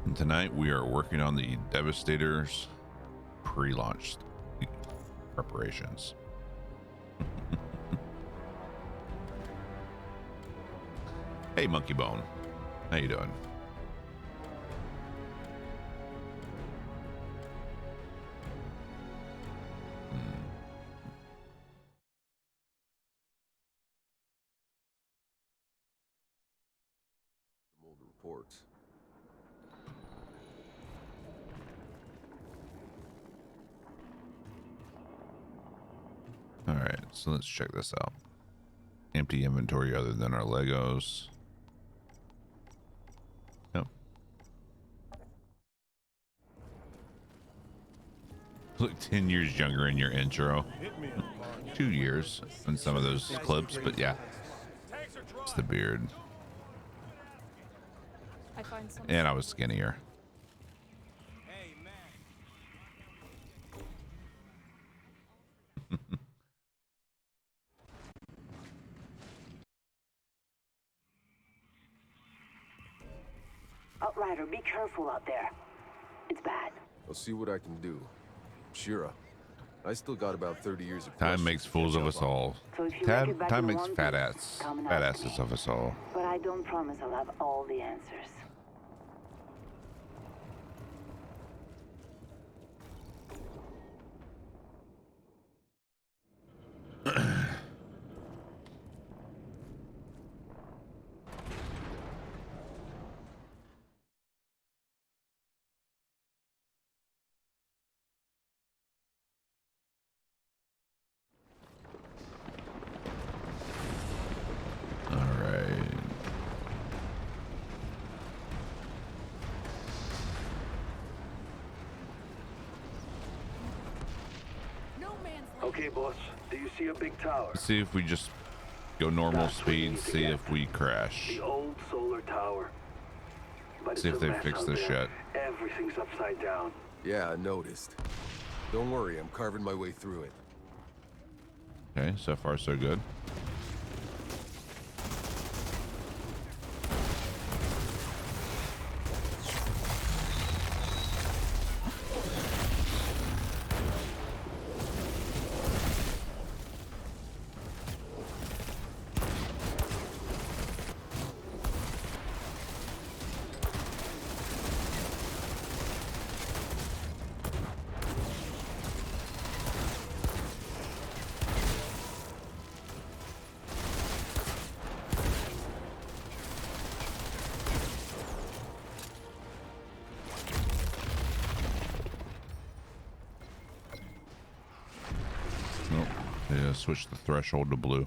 And tonight we are working on the Devastator's pre-launch preparations. Hey, Monkey Bone, how you doing? Old reports. All right, so let's check this out. Empty inventory other than our Legos. Yep. Look 10 years younger in your intro. 2 years in some of those clips, but yeah. It's the beard. And I was skinnier. Outrider, be careful out there. It's bad. I'll see what I can do. Shira, I still got about 30 years of Time makes fools of us all. So if you make it back Time in makes one fat piece, come and ask asses me. of us all. But I don't promise I'll have all the answers. All right. Okay, boss. Do you see a big tower? Let's see if we just go normal That's what you speed, need to see get. if we crash. The old solar tower. But See it's if a they mess fix out this there. shit. Everything's upside down. Yeah, I noticed. Don't worry, I'm carving my way through it. Okay, so far so good. Nope. Yeah, switch the threshold to blue.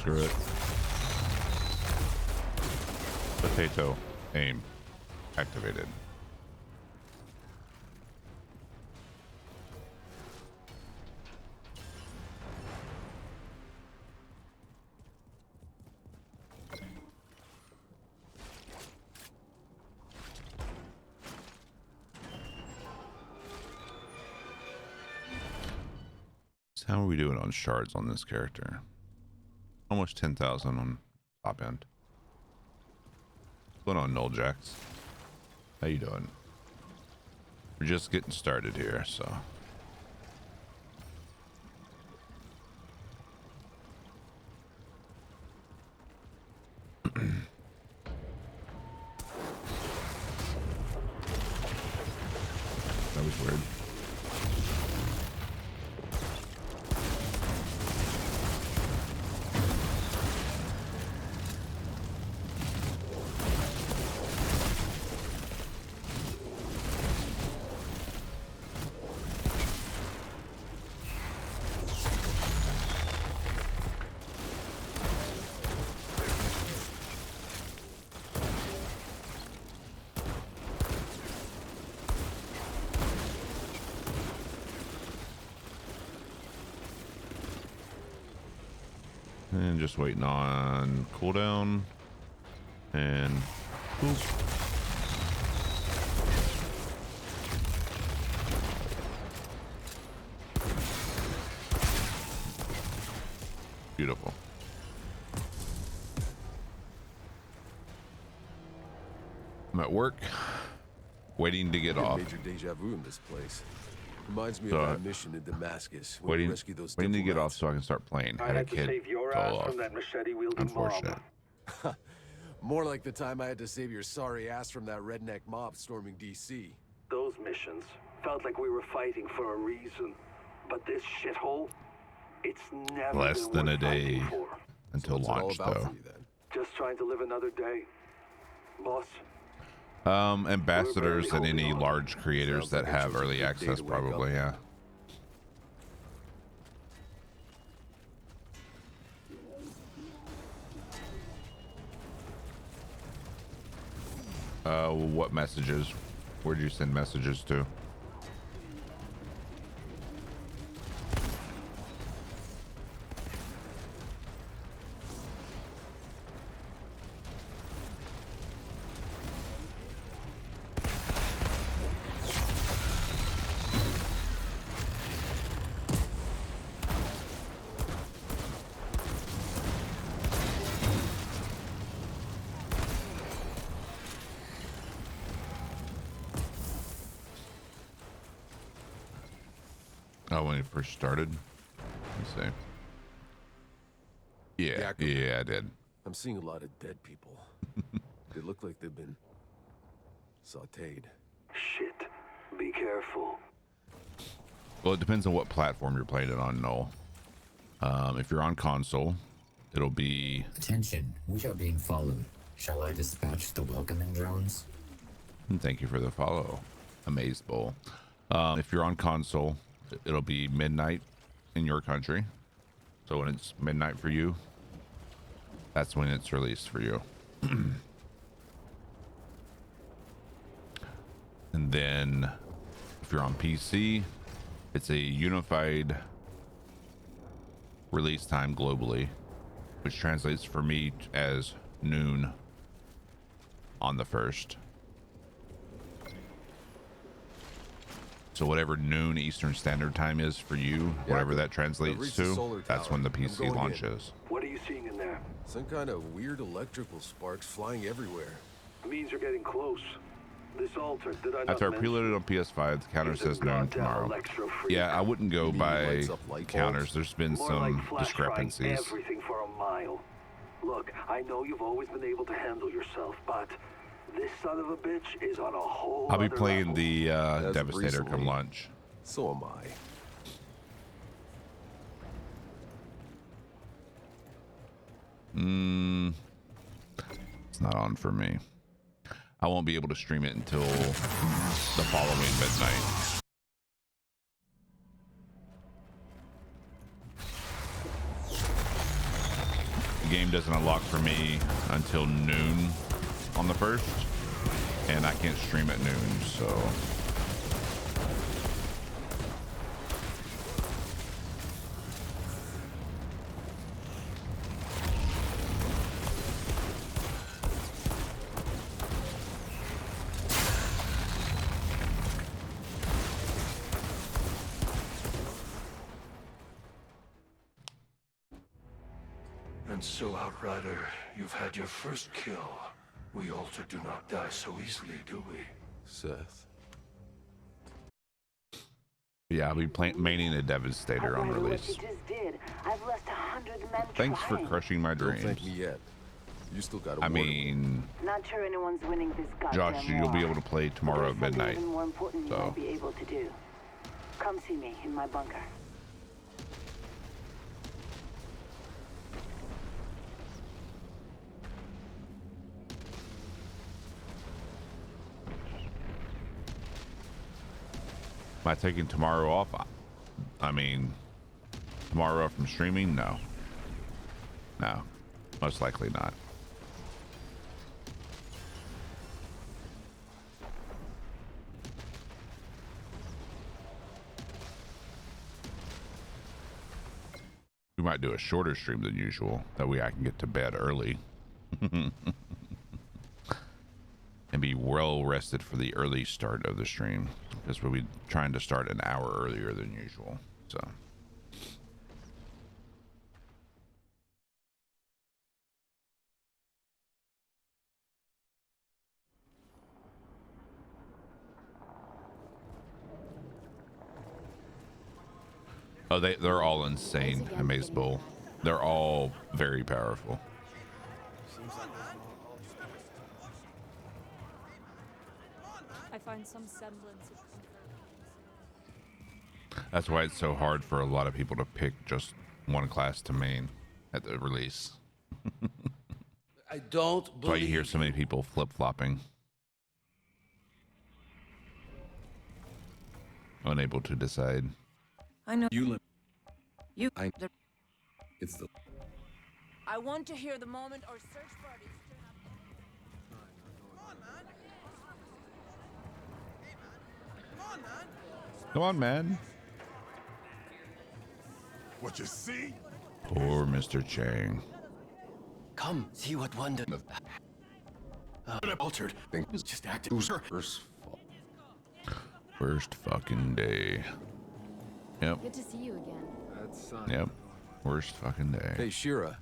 Screw it. Potato. Aim. Activated. So how are we doing on shards on this character? Almost 10,000 on top end. What's going on, Null Jacks? How you doing? We're just getting started here, so. That was weird. And just waiting on cooldown and boop. Beautiful. I'm at work, waiting to get off. Major deja vu in this place. Reminds me of that mission in Damascus when we rescued those waiting to get off diplomats. so I can start playing. I Had a had to kid save your fall ass off. from that machete-wielding Unfortunate. mob. More like the time I had to save your sorry ass from that redneck mob storming DC. Those missions felt like we were fighting for a reason. But this shithole, it's never Less been than worth a day fighting for. until What's it all launch, about though. for you then? Just trying to live another day. Boss, Ambassadors and any Sounds large creators like that I have chose a early good day access, to wake up. probably, yeah. What messages? Where'd you send messages to? Oh, when it first started? Let's see. Yeah, I did. I'm seeing a lot of dead people. They look like they've been sautéed. shit. Be careful. Well, it depends on what platform you're playing it on, Noel. If you're on console, it'll be... Attention, we are being followed. Shall I dispatch the welcoming drones? Thank you for the follow, Amaze Bowl. If you're on console, it'll be midnight in your country. So when it's midnight for you, that's when it's released for you. And then if you're on PC, it's a unified release time globally, which translates for me as noon on the 1st. So whatever noon Eastern Standard Time is for you, whatever that translates reached the to, solar that's tower. when the I'm PC going in. launches. What are you seeing in there? Some kind of weird electrical sparks flying everywhere. Means you're getting close. This altar, did I not After I mention? preloaded on PS5, the counter He's a says noon goddamn tomorrow. electro-freak. Yeah, I wouldn't go You mean he by lights up light bulbs? counters. There's been More some like flash discrepancies. frying everything for a mile. Look, I know you've always been able to handle yourself, but this son of a bitch is on a whole I'll be other playing level. the As of Devastator come recently. lunch. So am I. It's not on for me. I won't be able to stream it until the following midnight. The game doesn't unlock for me until noon on the 1st, and I can't stream at noon, so... And so, Outrider, you've had your first kill. We Alter do not die so easily, do we? Seth. Yeah, I'll be maining a Devastator on Outrider, release. what you just did. I've lost 100 men Thanks for trying. crushing my Don't dreams. thank me yet. You still got I mean, Not sure anyone's winning this goddamn Josh, you'll be war. able to play tomorrow at But there's something midnight. even more important you So. won't be able to do. Come see me in my bunker. Am I taking tomorrow off? I mean, tomorrow off from streaming? No. No. Most likely not. We might do a shorter stream than usual. That way I can get to bed early. And be well rested for the early start of the stream. Because we'll be trying to start an hour earlier than usual. So. Oh, they're all insane, Amazeable. They're all very powerful. I find some semblance of comfort. That's why it's so hard for a lot of people to pick just one class to main at the release. I don't That's why you hear believe so many people flip-flopping. Unable to decide. I know you. you. It's the. I want to hear the moment our search parties turn up. Come on, man. What you see? Poor Mr. Chang. Come, see what wonder. Altered. Thing was just acting. Worst fucking day. Yep. Good to see you again. That's Yep. Worst fucking day. Hey, Shira.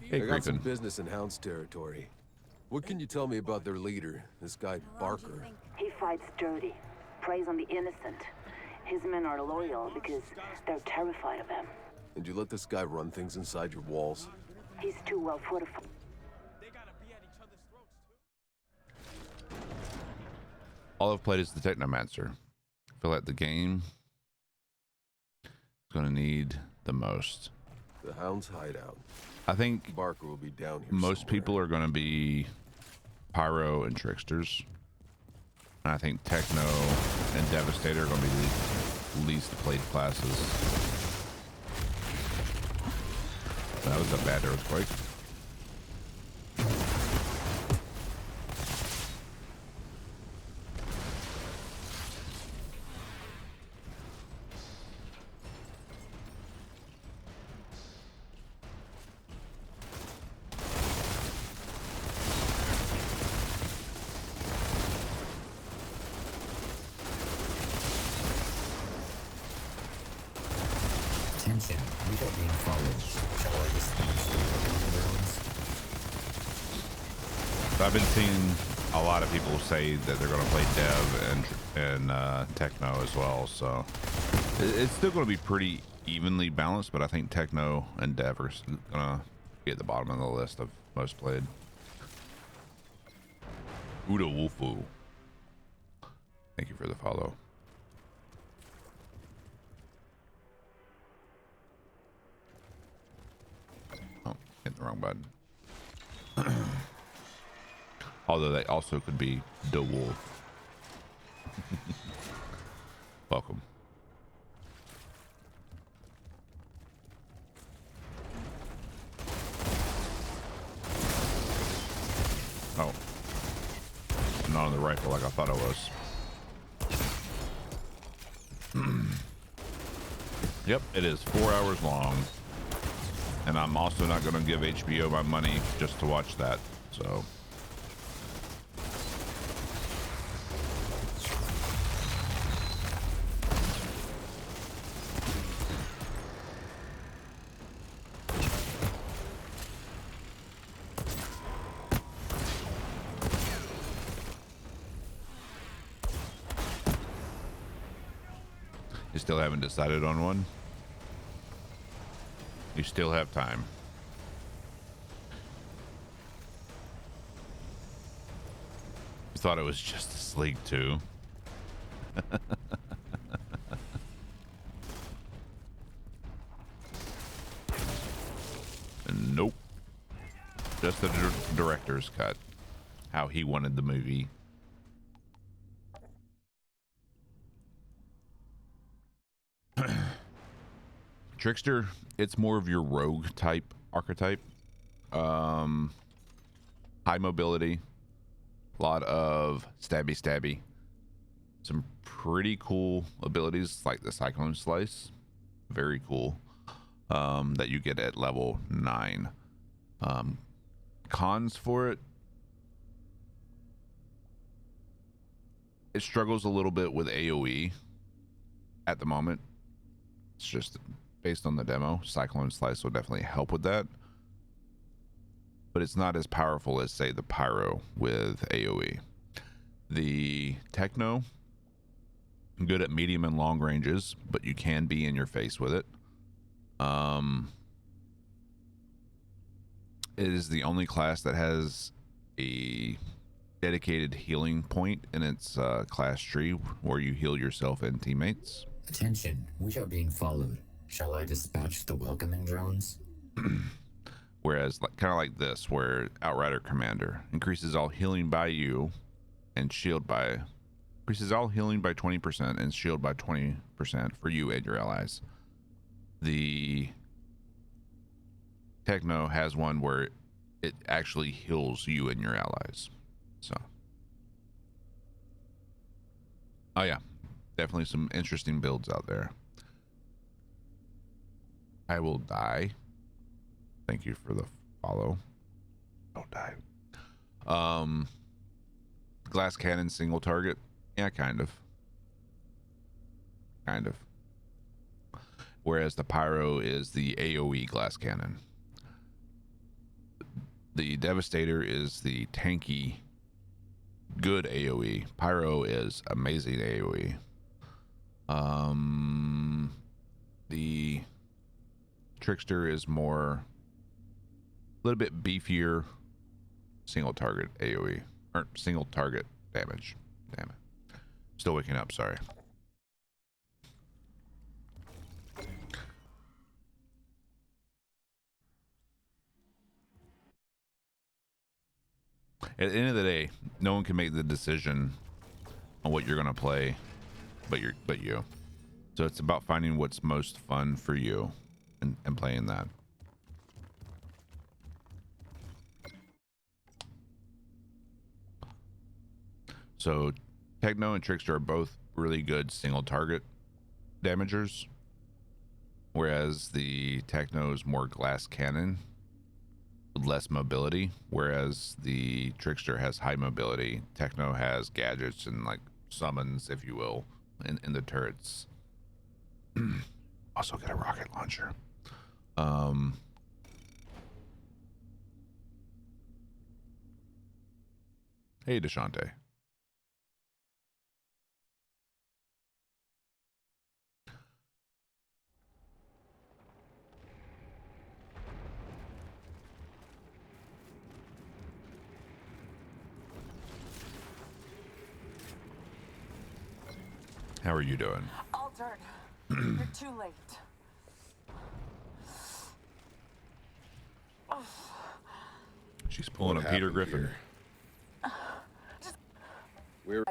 Hey, I got some Creepin. business in Hound's territory. What can you tell me about their leader, this guy Barker? He fights dirty, preys on the innocent. His men are loyal because they're terrified of him. And you let this guy run things inside your walls? He's too well fortified. All I've played is the Technomancer. I feel like the game is going to need the most. The Hound's hideout. I think Barker will be down here most somewhere. people are going to be Pyro and Tricksters. And I think Techno and Devastator are going to be the least played classes. That was a bad earthquake. Attention, we are being followed. Shall I dispatch the welcoming drones? So I've been seeing a lot of people say that they're going to play Dev and Techno as well. So it's still going to be pretty evenly balanced, but I think Techno and Dev are going to be at the bottom of the list of most played. Uda Wolfu. Thank you for the follow. Oh, hit the wrong button. Although they also could be the wolf. Welcome. Oh. Not on the rifle like I thought it was. Yep, it is 4 hours long. And I'm also not going to give HBO my money just to watch that. So... You still haven't decided on one? You still have time. You thought it was Justice League 2. Nope. Just the director's cut. How he wanted the movie. Trickster, it's more of your rogue type archetype. High mobility, a lot of stabby. Some pretty cool abilities like the Cyclone Slice. Very cool. That you get at level 9. Cons for it. It struggles a little bit with AoE at the moment. It's just based on the demo. Cyclone Slice will definitely help with that. But it's not as powerful as, say, the Pyro with AoE. The Techno, good at medium and long ranges, but you can be in your face with it. It is the only class that has a dedicated healing point in its class tree where you heal yourself and teammates. Attention, we are being followed. Shall I dispatch the welcoming drones? Whereas, kind of like this, where Outrider Commander increases all healing by you and shield by... Increases all healing by 20% and shield by 20% for you and your allies. The Techno has one where it actually heals you and your allies. So... Oh yeah, definitely some interesting builds out there. I will die. Thank you for the follow. Don't die. Glass cannon single target. Yeah, kind of. Whereas the Pyro is the AoE glass cannon. The Devastator is the tanky, good AoE. Pyro is amazing AoE. The Trickster is more, a little bit beefier, single target AoE, or single target damage. Damn it. Still waking up, sorry. At the end of the day, no one can make the decision on what you're gonna play, but you. So it's about finding what's most fun for you and playing that. So Techno and Trickster are both really good single target damagers, whereas the Techno is more glass cannon with less mobility, whereas the Trickster has high mobility. Techno has gadgets and like summons, if you will, in the turrets. Also get a rocket launcher. Hey, Deshante. How are you doing? Altered. You're too late. She's pulling a Peter Griffin. We're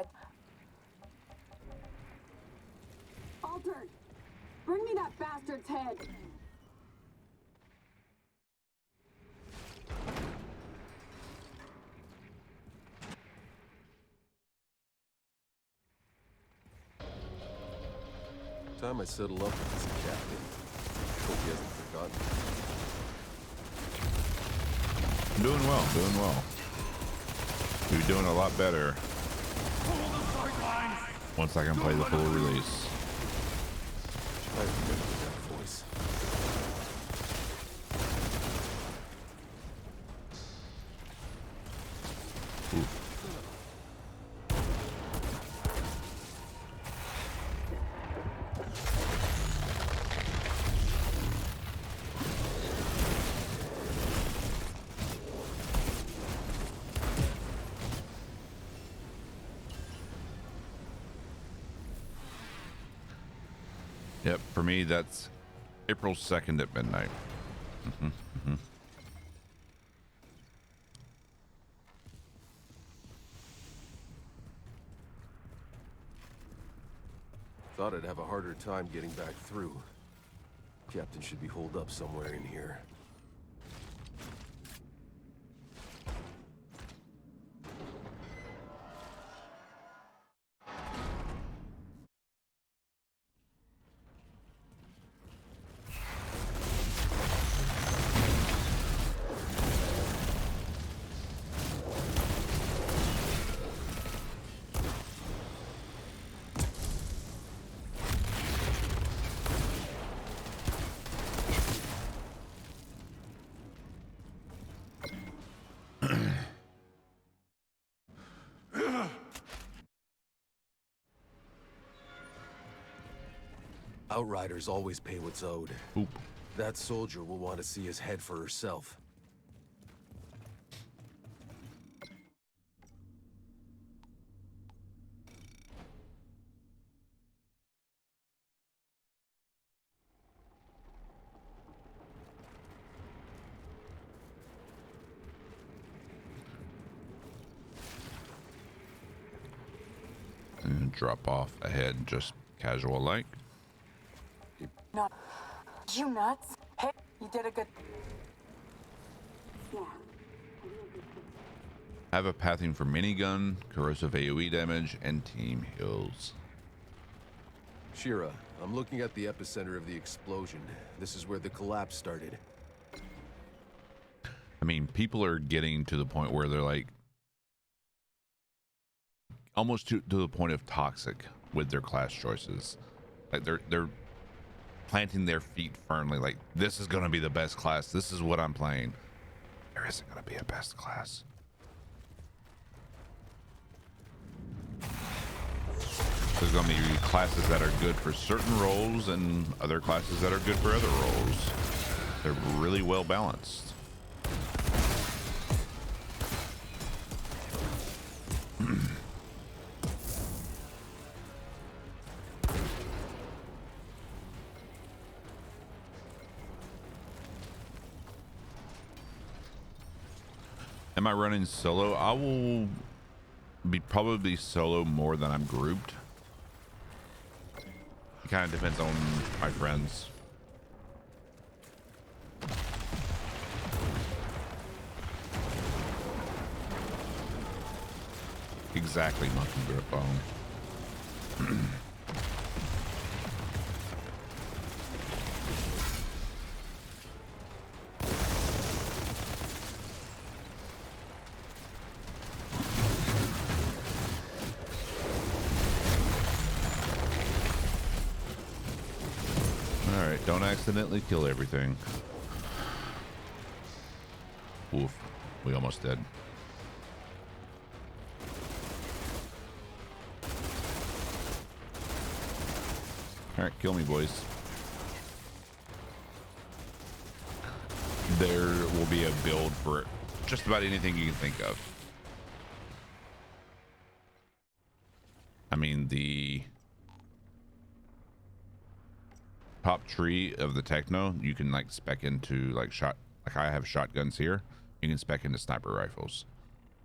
Altered. Bring me that bastard's head. Time I settle up with this captain. Hope he hasn't forgotten. Doing well. You're doing a lot better once I can play the full release. I remember that voice. Ooh. Yep, for me, that's April 2nd at midnight. Thought I'd have a harder time getting back through. Captain should be holed up somewhere in here. Outriders always pay what's owed. Oop. That soldier will want to see his head for herself. And drop off ahead, just casual like. Not you nuts. Hey, you did a good. Yeah. Have a pathing for minigun, corrosive AoE damage, and team heals. Shira, I'm looking at the epicenter of the explosion. This is where the collapse started. I mean, people are getting to the point where they're like almost to the point of toxic with their class choices. Like they're planting their feet firmly, like this is going to be the best class. This is what I'm playing. There isn't going to be a best class. There's going to be classes that are good for certain roles and other classes that are good for other roles. They're really well balanced. Am I running solo? I will be probably solo more than I'm grouped. It kind of depends on my friends. Exactly, monkey grip bone. Don't accidentally kill everything. Oof, we almost did. All right, kill me, boys. There will be a build for just about anything you can think of. I mean, the top tree of the techno, you can like spec into like I have shotguns here. You can spec into sniper rifles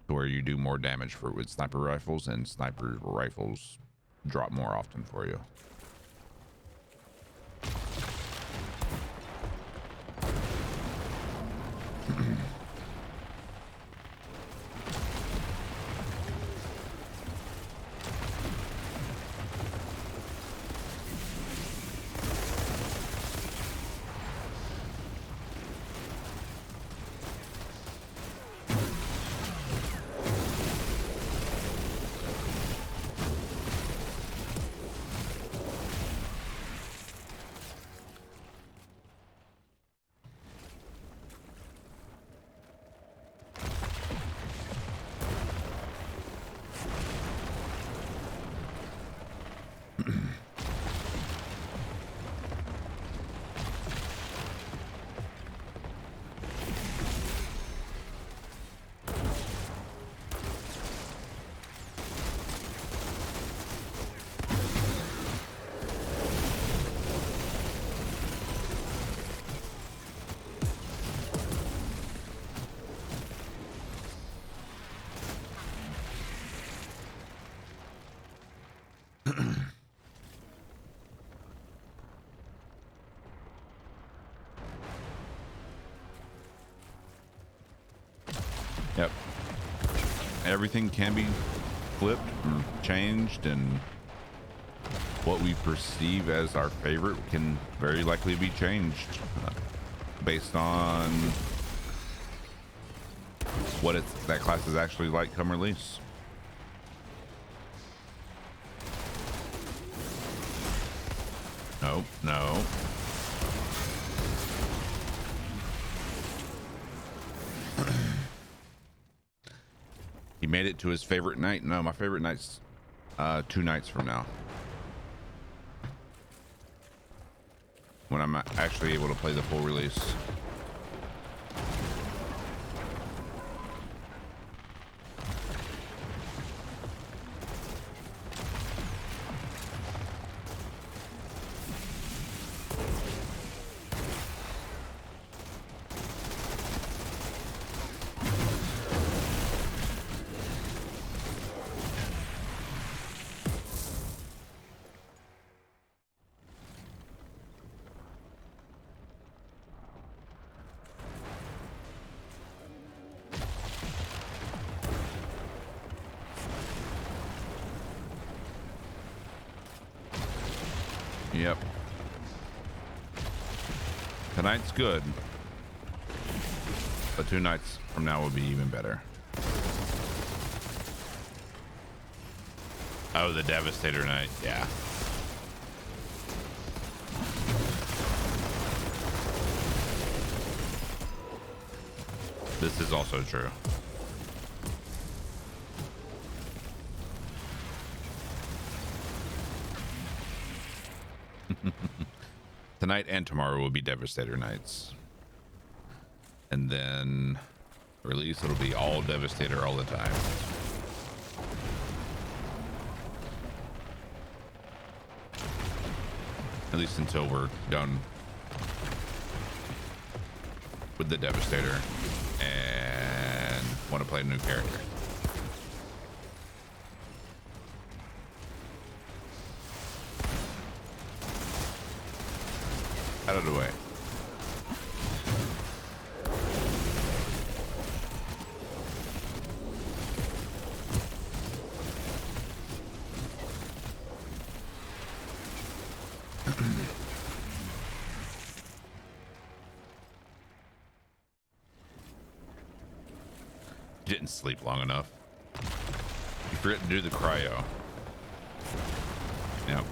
to where you do more damage with sniper rifles, and sniper rifles drop more often for you. Yep. Everything can be flipped or changed, and what we perceive as our favorite can very likely be changed based on what that class is actually like come release. No. He made it to his favorite night. No, my favorite night's 2 nights from now, when I'm actually able to play the full release. Yep. Tonight's good, but 2 nights from now will be even better. Oh, the Devastator night. Yeah. This is also true. Tonight and tomorrow will be Devastator nights, and then release it'll be all Devastator all the time. At least until we're done with the Devastator and want to play a new character. Out of the way. Didn't sleep long enough. You forgot to do the cryo. Yep.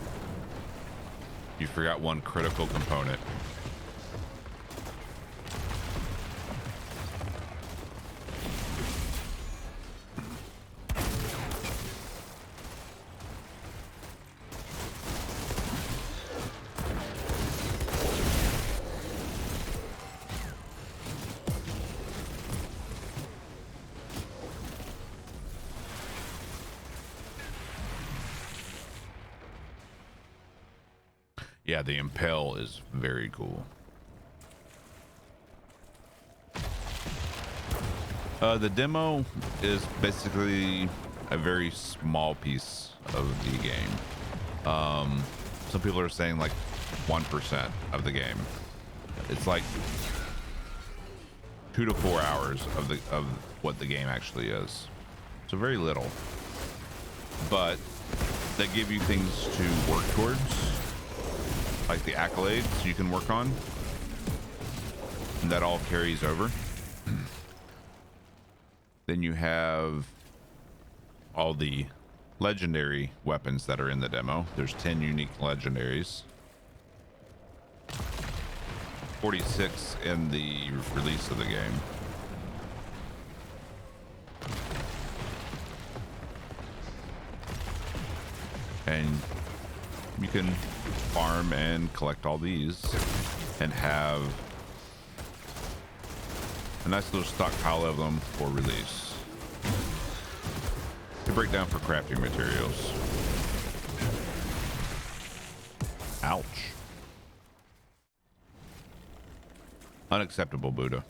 You forgot one critical component. Yeah, the impel is very cool. The demo is basically a very small piece of the game. Some people are saying like 1% of the game. It's like 2 to 4 hours of what the game actually is. So very little, but they give you things to work towards, like the accolades you can work on, and that all carries over. Then you have all the legendary weapons that are in the demo. There's 10 unique legendaries, 46 in the release of the game. And you can farm and collect all these and have a nice little stockpile of them for release to break down for crafting materials. Ouch. Unacceptable, Buddha.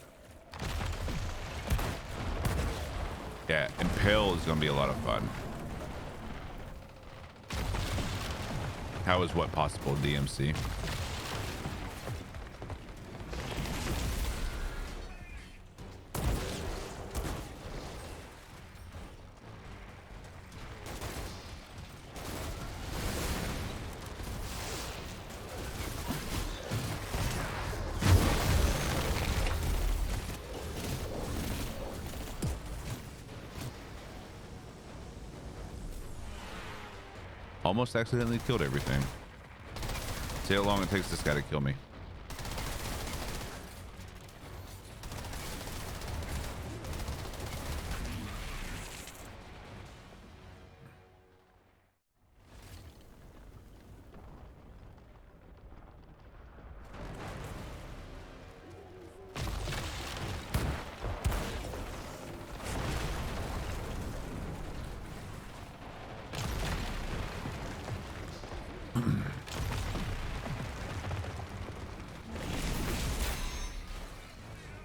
Yeah, Impale is going to be a lot of fun. How is what possible, DMC? Almost accidentally killed everything. See how long it takes this guy to kill me.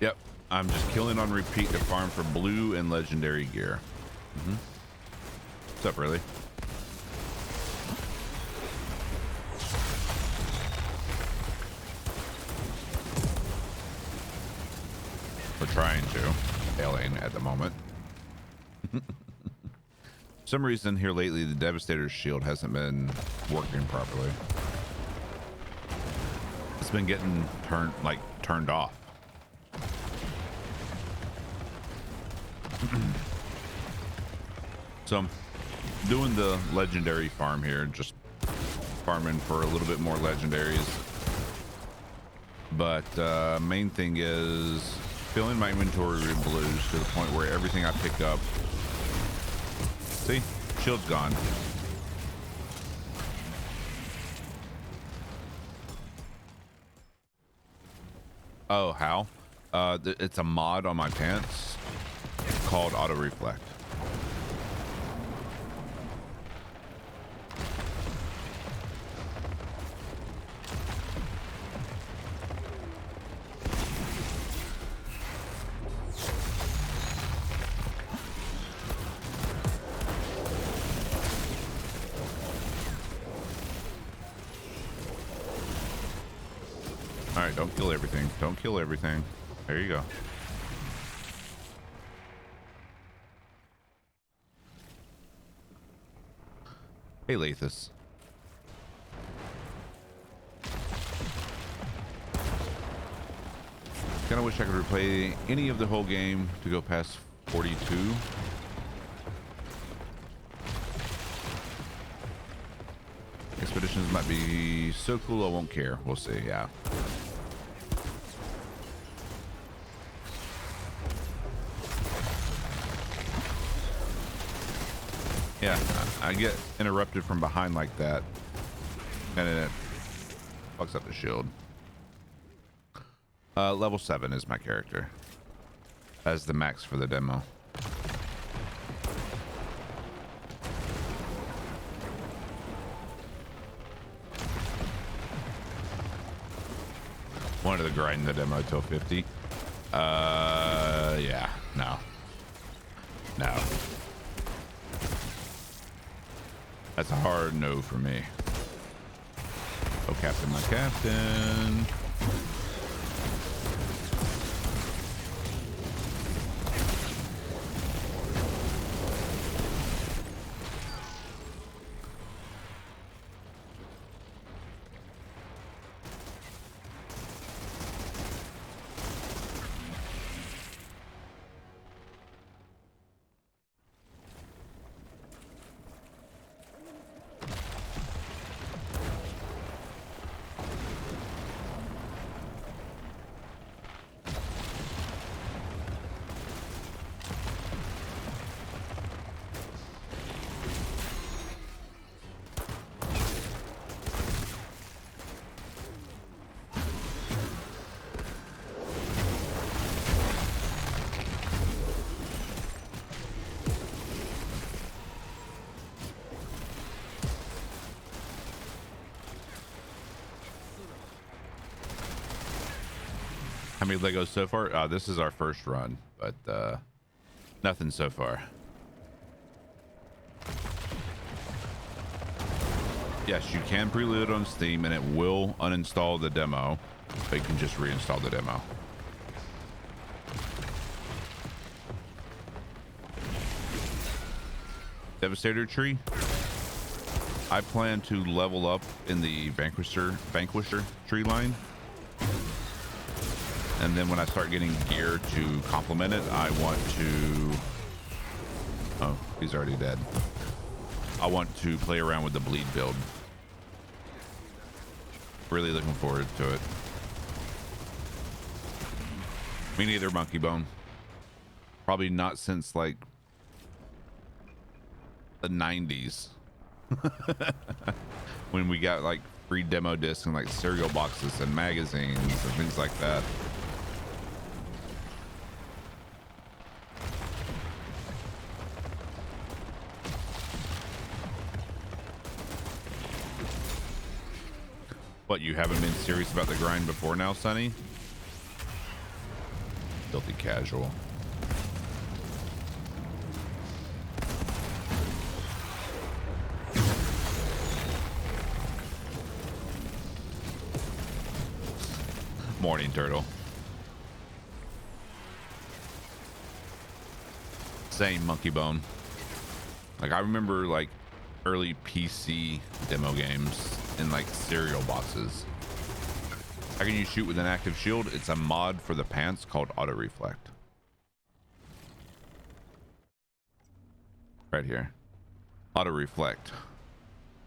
Yep, I'm just killing on repeat to farm for blue and legendary gear. What's up, really? We're trying to. Failing at the moment. For some reason here lately, the Devastator's shield hasn't been working properly. It's been getting turned off. So I'm doing the legendary farm here, just farming for a little bit more legendaries. But main thing is filling my inventory with blues to the point where everything I pick up, see, shield's gone. Oh, how? It's a mod on my pants called auto reflect. All right, don't kill everything. Don't kill everything. There you go. Hey, Lathus. Kinda wish I could replay any of the whole game to go past 42. Expeditions might be so cool I won't care. We'll see, yeah. Yeah, I get interrupted from behind like that, and then it fucks up the shield. Level 7 is my character. As the max for the demo. Wanted to grind the demo till 50. Yeah, no. No. That's a hard no for me. Oh, Captain, my Captain. How many Legos so far? This is our first run, but nothing so far. Yes, you can preload on Steam and it will uninstall the demo, but you can just reinstall the demo. Devastator tree. I plan to level up in the Vanquisher tree line. And then when I start getting gear to complement it, I want to... Oh, he's already dead. I want to play around with the bleed build. Really looking forward to it. Me neither, Monkey Bone. Probably not since like the 90s. When we got like free demo discs and like cereal boxes and magazines and things like that. What, you haven't been serious about the grind before now, Sonny? Filthy casual. Morning, Turtle. Same, Monkey Bone. Like, I remember like early PC demo games in like cereal boxes. How can you shoot with an active shield? It's a mod for the pants called Auto Reflect. Right here. Auto Reflect.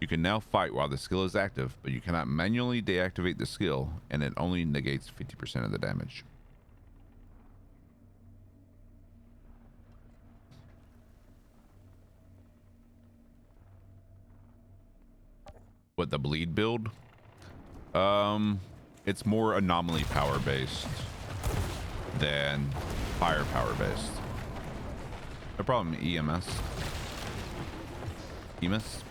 You can now fight while the skill is active, but you cannot manually deactivate the skill, and it only negates 50% of the damage. What, the bleed build? It's more anomaly power based than firepower based. No problem, EMS. EMS?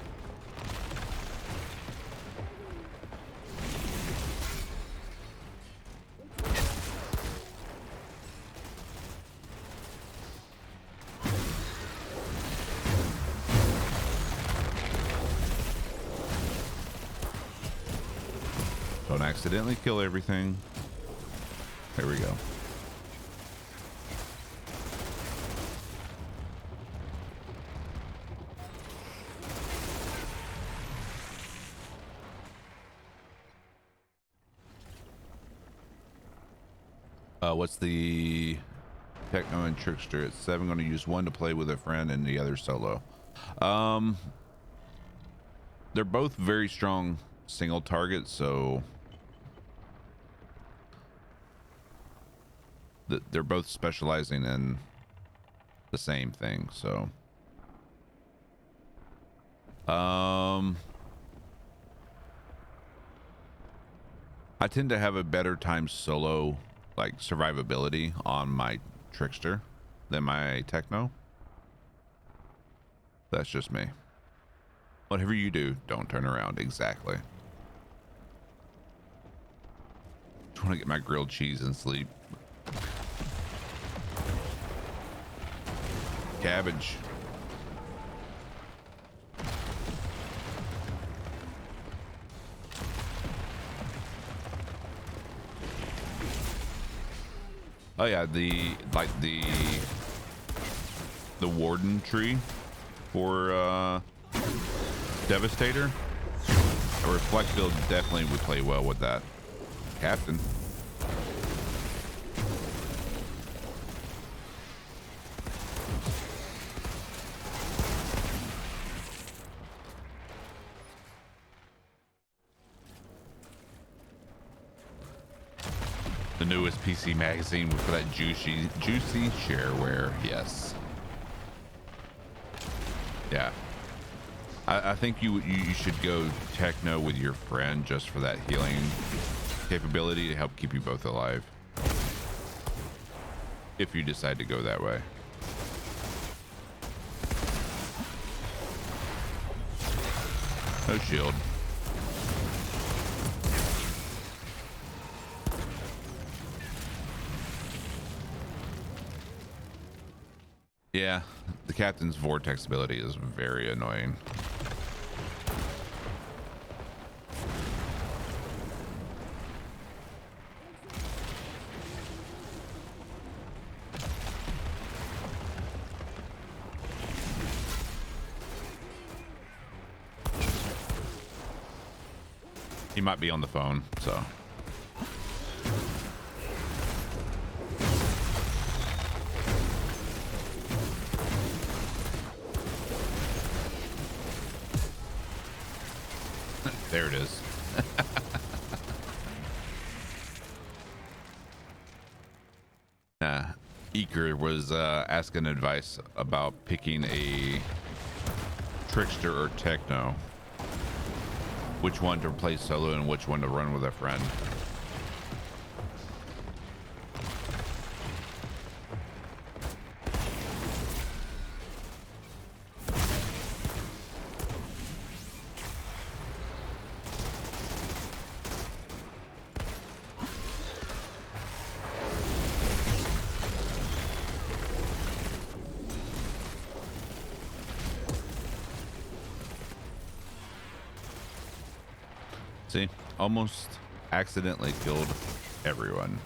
Don't accidentally kill everything. There we go. What's the Techno and Trickster? It's 7. Going to use one to play with a friend and the other solo. They're both very strong single targets, so they're both specializing in the same thing. So I tend to have a better time solo, like survivability, on my Trickster than my Techno. That's just me. Whatever you do, don't turn around. Exactly. Just want to get my grilled cheese and sleep. Cabbage. Oh yeah, the warden tree for Devastator. A reflect build definitely would play well with that. Captain. The newest PC magazine for that juicy shareware. Yes. Yeah. I think you should go Techno with your friend just for that healing capability to help keep you both alive. If you decide to go that way. No shield. Yeah, the captain's vortex ability is very annoying. He might be on the phone, so. There it is. Eker was asking advice about picking a trickster or techno. Which one to play solo and which one to run with a friend. See, almost accidentally killed everyone.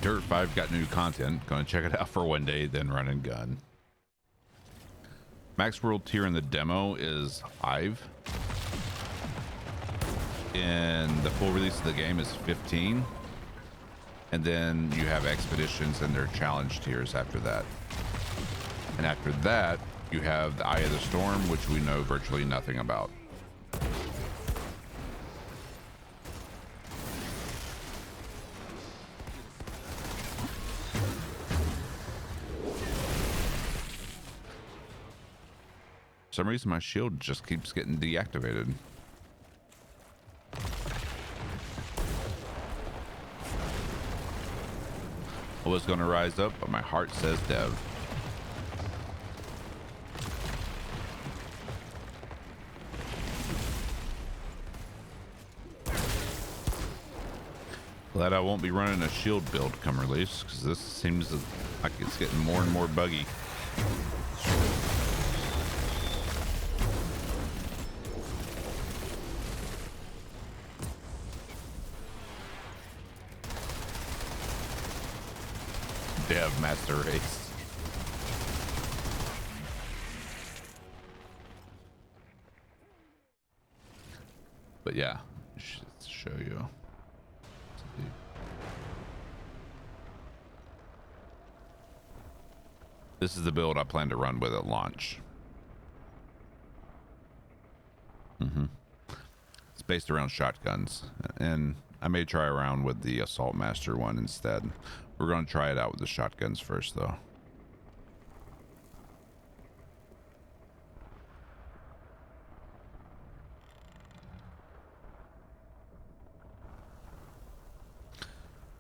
Dirt 5 got new content. Gonna check it out for one day, then run and gun. Max world tier in the demo is 5. In the full release of the game is 15. And then you have expeditions and their challenge tiers after that. And after that, you have the Eye of the Storm, which we know virtually nothing about. For some reason, my shield just keeps getting deactivated. I was going to rise up, but my heart says Dev. Glad I won't be running a shield build come release, because this seems like it's getting more and more buggy. Dev Master Race. But yeah, let's show you. This is the build I plan to run with at launch. It's based around shotguns, and I may try around with the Assault Master one instead. We're going to try it out with the shotguns first, though.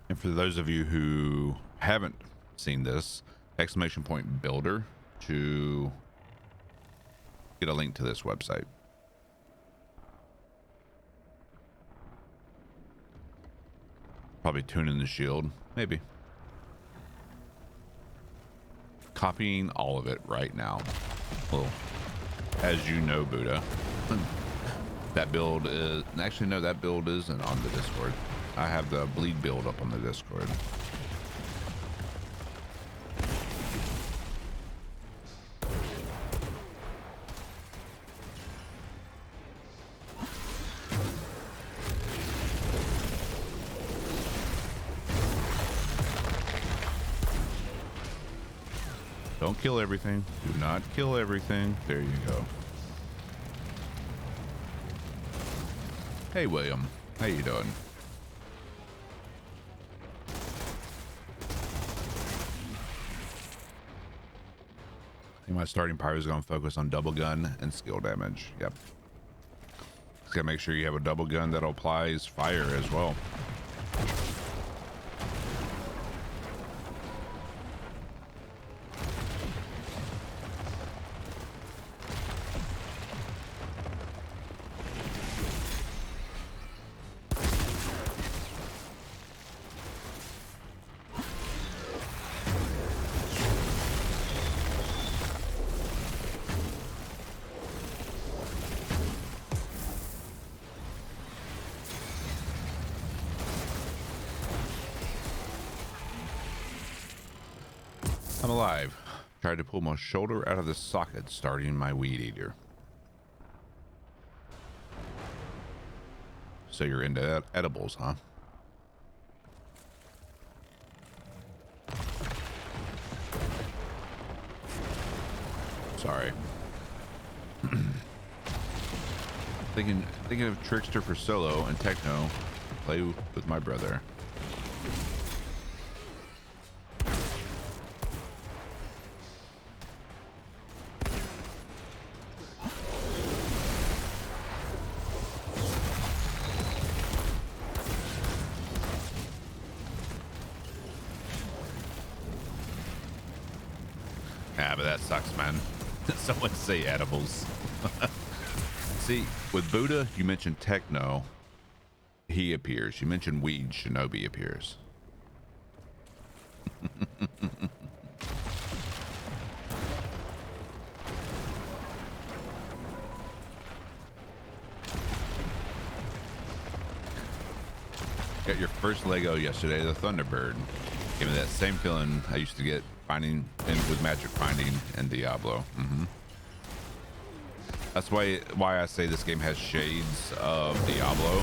And for those of you who haven't seen this, ! builder to get a link to this website. Probably tune in the shield, maybe. Copying all of it right now. Well, as you know, Buddha, that build is actually no, that build isn't on the Discord. I have the bleed build up on the Discord. Don't kill everything. Do not kill everything. There you go. Hey, William. How you doing? I think my starting pyro is going to focus on double gun and skill damage. Yep. Just gotta make sure you have a double gun that applies fire as well. I'm alive. Tried to pull my shoulder out of the socket, starting my weed eater. So you're into edibles, huh? Thinking of Trickster for solo and Techno to play with my brother. Yeah, but that sucks, man. Someone say edibles. See, with Buddha, you mentioned Techno, he appears. You mentioned weed, Shinobi appears. Got your first Lego yesterday, the Thunderbird. Gave me that same feeling I used to get finding in with Magic Finding and Diablo. That's why I say this game has shades of Diablo,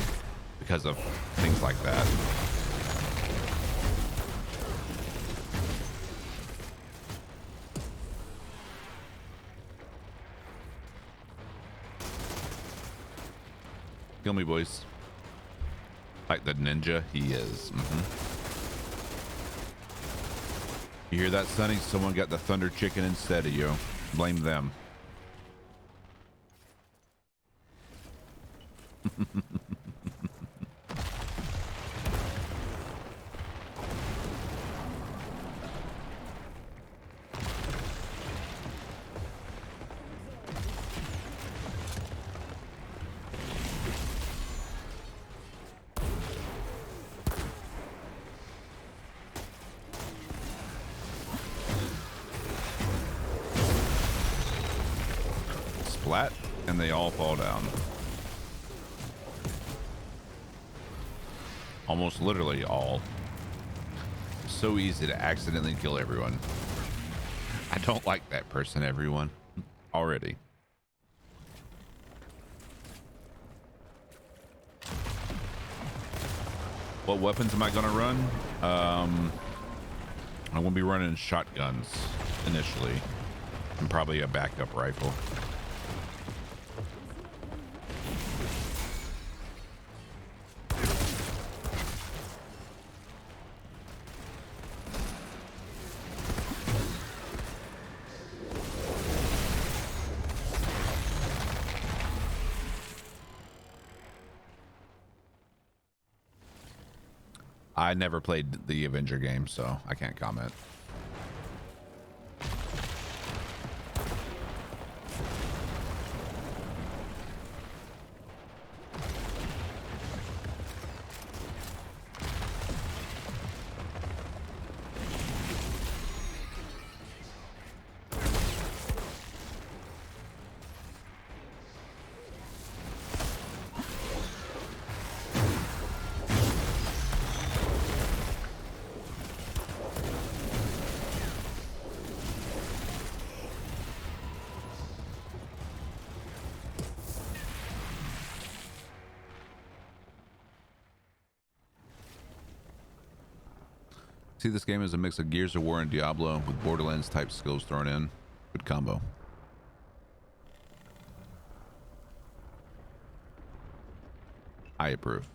because of things like that. Kill me, boys. Like the ninja he is. You hear that, Sonny? Someone got the Thunder Chicken instead of you. Blame them. Splat, and they all fall down. Almost literally all. So easy to accidentally kill everyone. I don't like that person, everyone. Already. What weapons am I gonna run? I'm gonna be running shotguns initially, and probably a backup rifle. I never played the Avenger game, so I can't comment. See, this game is a mix of Gears of War and Diablo with Borderlands type skills thrown in. Good combo. I approve.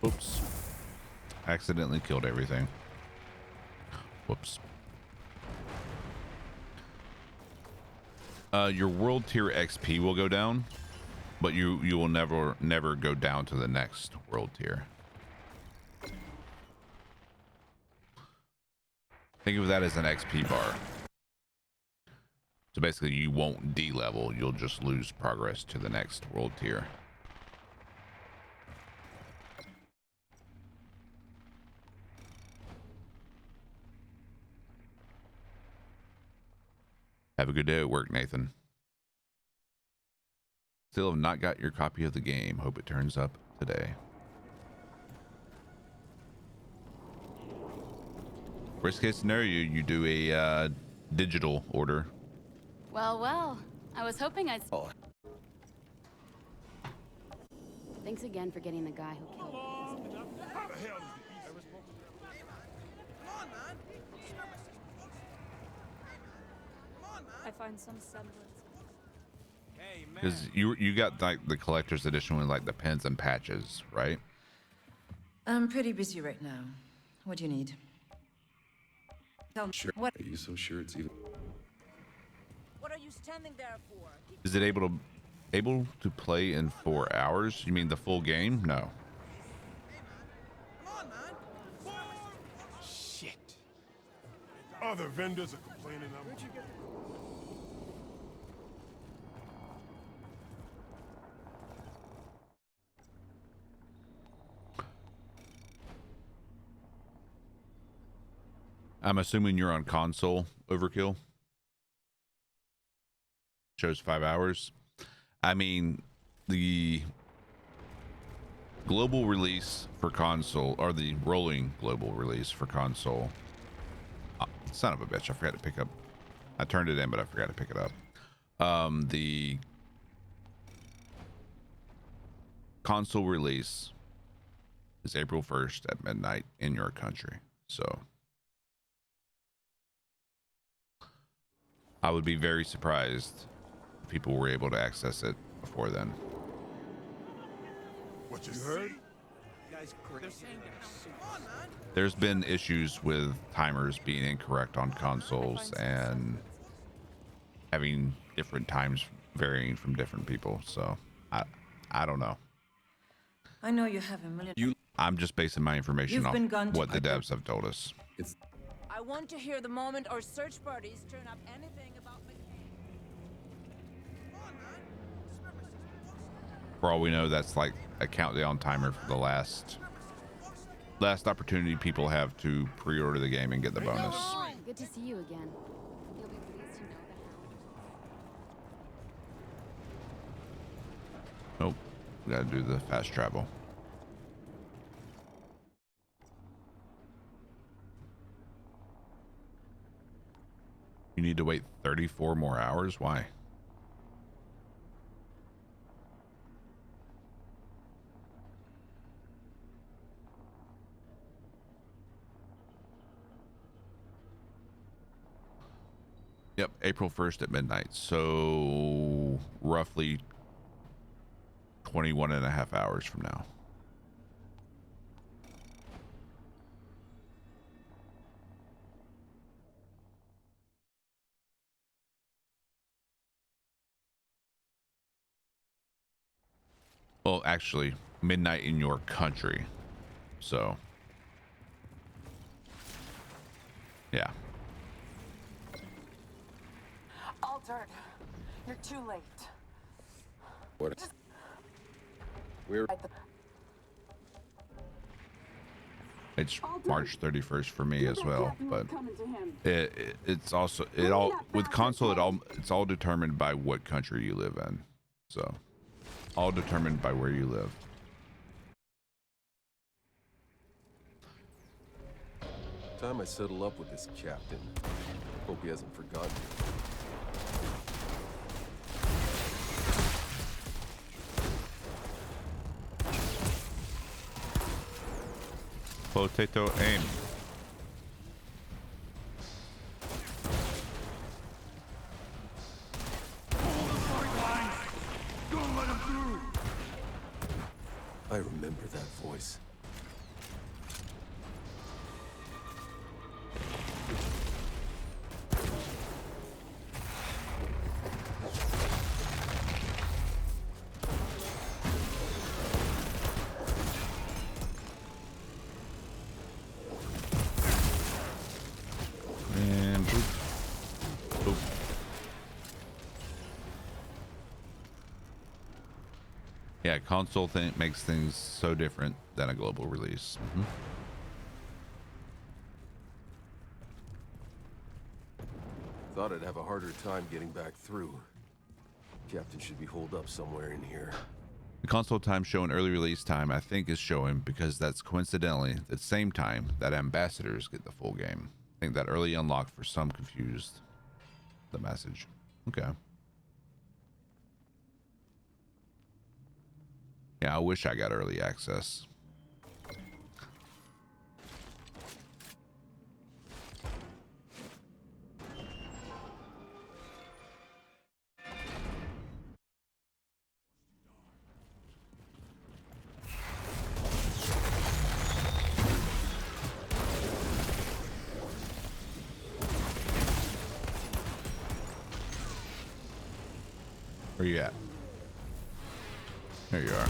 Oops. Accidentally killed everything. Whoops. Your world tier XP will go down, but you will never go down to the next world tier. Think of that as an XP bar. So basically you won't D-level, you'll just lose progress to the next world tier. Have a good day at work, Nathan. Still have not got your copy of the game. Hope it turns up today. Worst case scenario, you do a digital order. Well, well. I was hoping I'd... Oh. Thanks again for getting the guy who killed me. I find some semblance. Because you got like the collector's edition with like the pins and patches, right? I'm pretty busy right now. What do you need? Tell me. Sure. What? Are you so sure it's even? What are you standing there for? Is it able to play in 4 hours? You mean the full game? No. Shit. Other vendors are complaining. Where'd you get I'm assuming you're on console, Overkill. Shows 5 hours. I mean, the global release for console, or the rolling global release for console. Son of a bitch, I forgot to pick up. I turned it in, but I forgot to pick it up. The console release is April 1st at midnight in your country. So I would be very surprised if people were able to access it before then. what you heard? There's been issues with timers being incorrect on consoles and having different times varying from different people. So I don't know. I know you have a million. I'm just basing my information You've off been gone what the devs have told us. I want to hear the moment our search parties turn up anything about McCain. For all we know, that's like a countdown timer for the last opportunity people have to pre-order the game and get the bonus. Good to see you again. You'll be pleased to know the hound. Nope. We gotta do the fast travel. You need to wait 34 more hours? Why? Yep, April 1st at midnight. So roughly 21 and a half hours from now. Well, actually, midnight in your country. So, yeah. Altered. You're too late. What? We're It's March 31st for me as well, but it's also with console it's all determined by what country you live in. So, all determined by where you live. Time I settle up with this captain. Hope he hasn't forgotten. Potato aim. I remember that voice. And boop. Boop. Yeah, console thing makes things so different than a global release. Thought I'd have a harder time getting back through. Captain should be holed up somewhere in here. The console time showing early release time, I think, is showing because that's coincidentally the same time that ambassadors get the full game. I think that early unlock for some confused the message. Okay. Yeah, I wish I got early access. Where you at? There you are.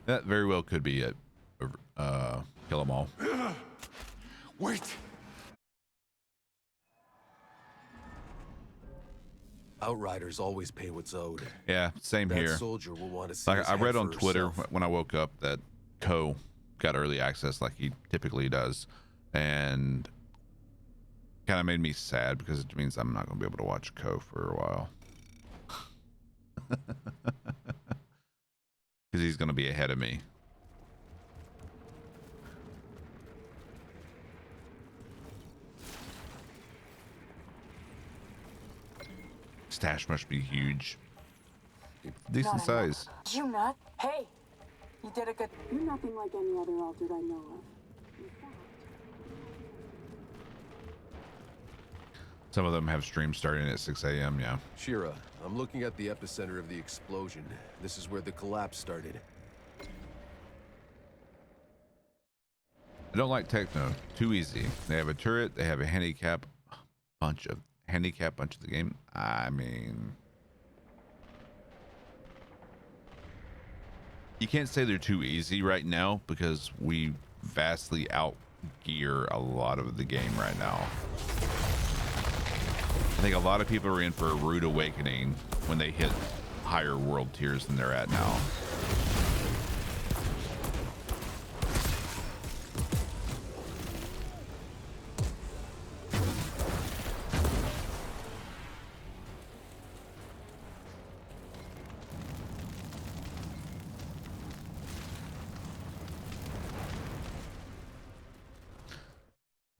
That very well could be it. Kill them all. Wait! Outriders always pay what's owed. Yeah, same That here. soldier will want to see Like his I read head on for Twitter herself. when I woke up that Ko got early access like he typically does, and kind of made me sad because it means I'm not going to be able to watch Ko for a while. Because he's going to be ahead of me. Stash must be huge. Decent size. You nut? Hey, you did a good. You're nothing like any other altered I know of. In fact, Some of them have streams starting at 6 a.m. Yeah. Shira, I'm looking at the epicenter of the explosion. This is where the collapse started. I don't like Techno. Too easy. They have a turret. They have a handicap bunch of the game. I mean, you can't say they're too easy right now because we vastly outgear a lot of the game right now. I think a lot of people are in for a rude awakening when they hit higher world tiers than they're at now.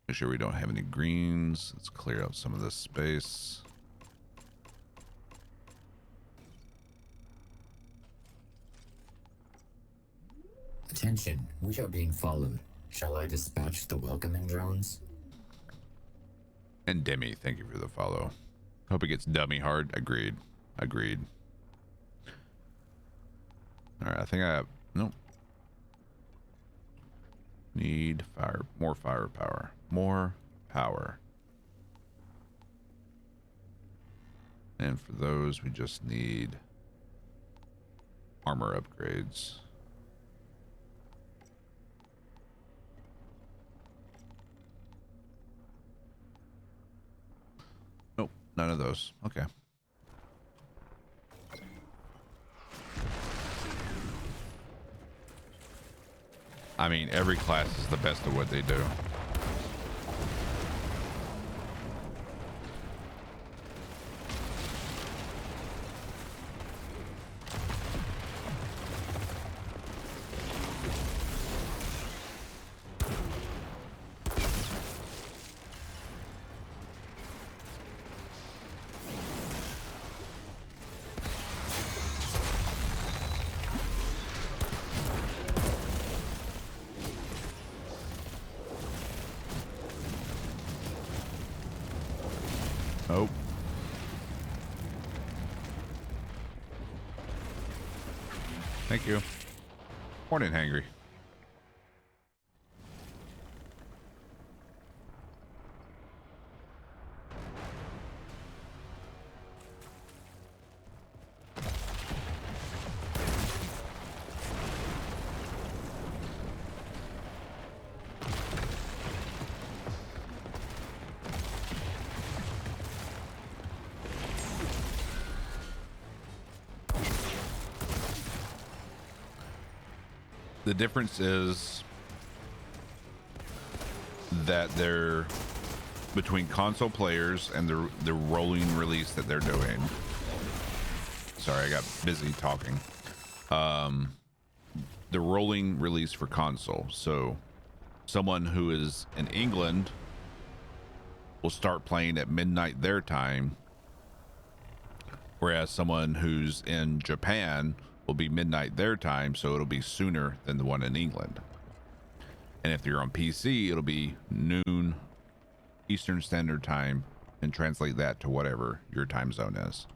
Make sure we don't have any greens. Let's clear up some of this space. Attention, we are being followed. Shall I dispatch the welcoming drones? And Demi, thank you for the follow. Hope it gets dummy hard. Agreed. Agreed. All right, I think I have... Nope. Need fire. More firepower. More power. And for those, we just need armor upgrades. Nope, none of those. Okay. I mean, every class is the best of what they do. Oh. Thank you. Morning, Hangry. The difference is that they're between console players and the rolling release that they're doing. Sorry, I got busy talking. The rolling release for console. So someone who is in England will start playing at midnight their time, whereas someone who's in Japan will be midnight their time, so it'll be sooner than the one in England. And if you're on PC, it'll be noon Eastern Standard Time, and translate that to whatever your time zone is.